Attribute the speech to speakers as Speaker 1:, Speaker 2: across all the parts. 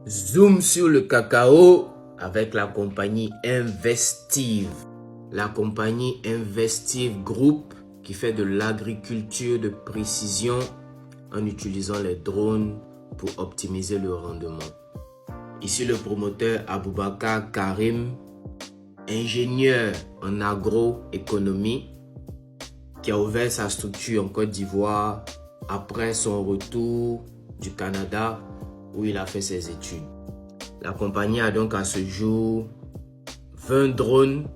Speaker 1: Zoom sur le cacao avec la compagnie Investive. La compagnie Investive Group qui fait de l'agriculture de précision en utilisant les drones pour optimiser le rendement. Ici le promoteur Aboubakar Karim, ingénieur en agroéconomie, qui a ouvert sa structure en Côte d'Ivoire après son retour du Canada où il a fait ses études. La compagnie a donc à ce jour 20 drones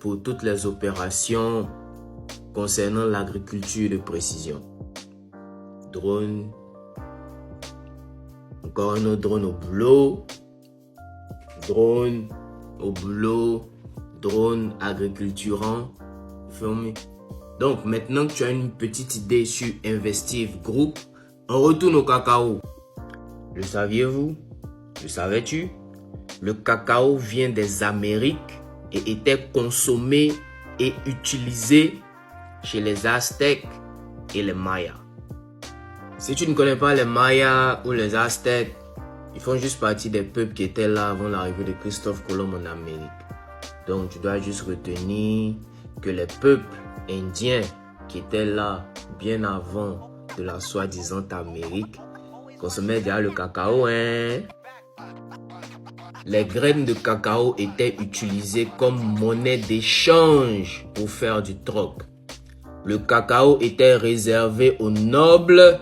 Speaker 1: pour toutes les opérations concernant l'agriculture de précision. Drone, encore un autre drone au boulot, drone au boulot, drone agriculturant. Donc maintenant que tu as une petite idée sur Investive Group, on retourne au cacao. Le saviez-vous? Le savais-tu? Le cacao vient des Amériques et était consommé et utilisé chez les Aztèques et les Mayas. Si tu ne connais pas les Mayas ou les Aztèques, ils font juste partie des peuples qui étaient là avant l'arrivée de Christophe Colomb en Amérique. Donc tu dois juste retenir que les peuples indiens qui étaient là bien avant de la soi-disant Amérique consommaient déjà le cacao, Les graines de cacao étaient utilisées comme monnaie d'échange pour faire du troc. Le cacao était réservé aux nobles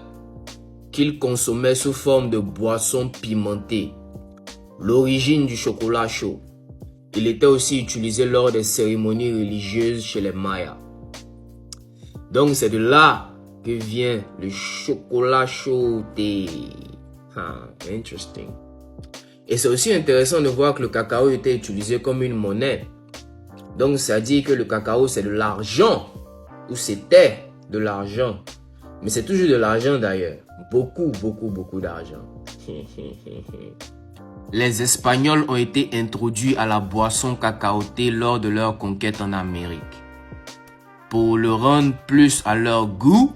Speaker 1: qu'ils consommaient sous forme de boissons pimentées. L'origine du chocolat chaud. Il était aussi utilisé lors des cérémonies religieuses chez les Mayas. Donc c'est de là que vient le chocolat chaud. Interesting. Et c'est aussi intéressant de voir que le cacao était utilisé comme une monnaie. Donc ça dit que le cacao c'est de l'argent, ou c'était de l'argent. Mais c'est toujours de l'argent d'ailleurs. Beaucoup d'argent. Les Espagnols ont été introduits à la boisson cacaotée lors de leur conquête en Amérique. Pour le rendre plus à leur goût,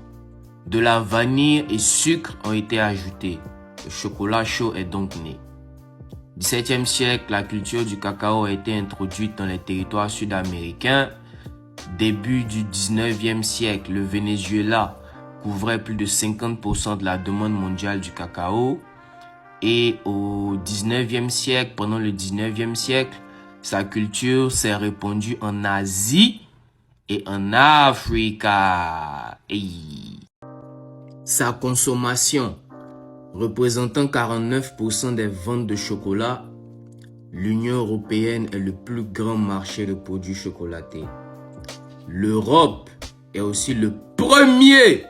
Speaker 1: de la vanille et sucre ont été ajoutés. Le chocolat chaud est donc né. Au XVIIe siècle, la culture du cacao a été introduite dans les territoires sud-américains. Début du XIXe siècle, le Venezuela couvrait plus de 50% de la demande mondiale du cacao. Et au XIXe siècle, pendant le XIXe siècle, sa culture s'est répandue en Asie et en Afrique. Sa consommation représentant 49% des ventes de chocolat, l'Union européenne est le plus grand marché de produits chocolatés. L'Europe est aussi le premier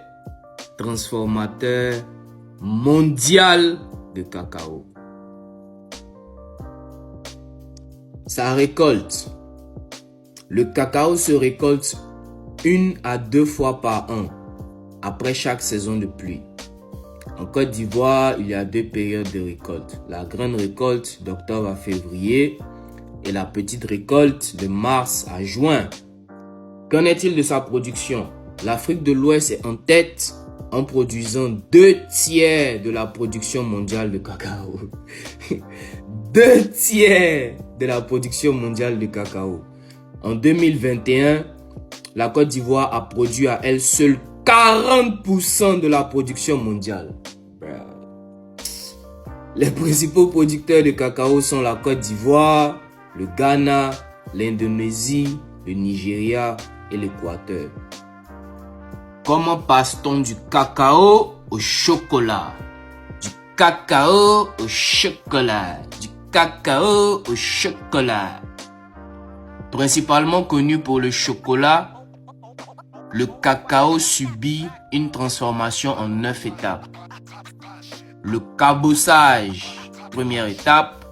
Speaker 1: transformateur mondial de cacao. Sa récolte. Le cacao se récolte 1 à 2 fois par an, après chaque saison de pluie. En Côte d'Ivoire, il y a 2 périodes de récolte. La grande récolte d'octobre à février et la petite récolte de mars à juin. Qu'en est-il de sa production? L'Afrique de l'Ouest est en tête en produisant 2 tiers de la production mondiale de cacao. 2 tiers de la production mondiale de cacao. En 2021, la Côte d'Ivoire a produit à elle seule 40% de la production mondiale. Les principaux producteurs de cacao sont la Côte d'Ivoire, le Ghana, l'Indonésie, le Nigeria et l'Équateur. Comment passe-t-on du cacao au chocolat? Du cacao au chocolat. Du cacao au chocolat. Principalement connu pour le chocolat, le cacao subit une transformation en 9 étapes. Le cabossage, première étape.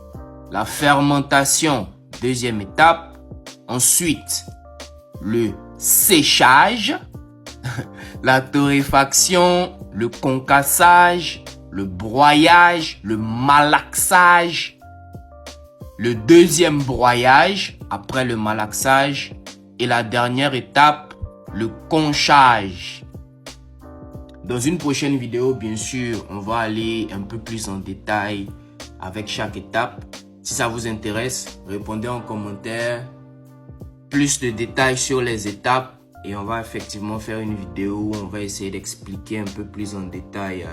Speaker 1: La fermentation, deuxième étape. Ensuite, le séchage, la torréfaction, le concassage, le broyage, le malaxage. Le deuxième broyage, après le malaxage. Et la dernière étape, le conchage. Dans une prochaine vidéo, bien sûr, on va aller un peu plus en détail avec chaque étape. Si ça vous intéresse, répondez en commentaire. Plus de détails sur les étapes et on va effectivement faire une vidéo où on va essayer d'expliquer un peu plus en détail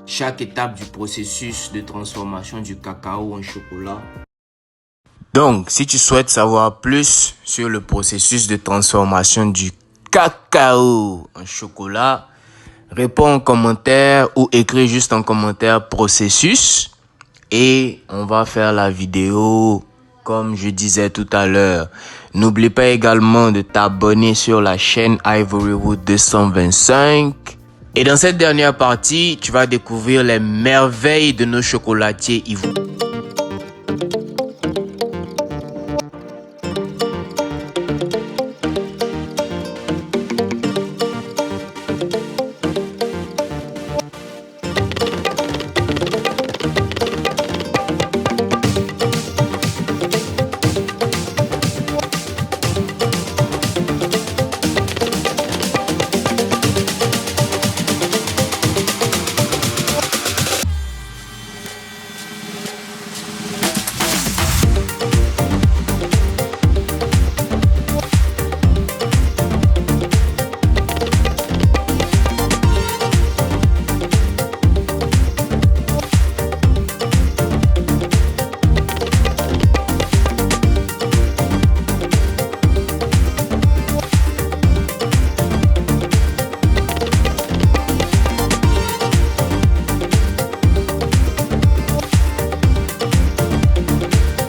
Speaker 1: chaque étape du processus de transformation du cacao en chocolat. Donc, si tu souhaites savoir plus sur le processus de transformation du cacao en chocolat, réponds en commentaire ou écris juste en commentaire processus et on va faire la vidéo comme je disais tout à l'heure. N'oublie pas également de t'abonner sur la chaîne Ivorywood 225. Et dans cette dernière partie, tu vas découvrir les merveilles de nos chocolatiers ivoiriens.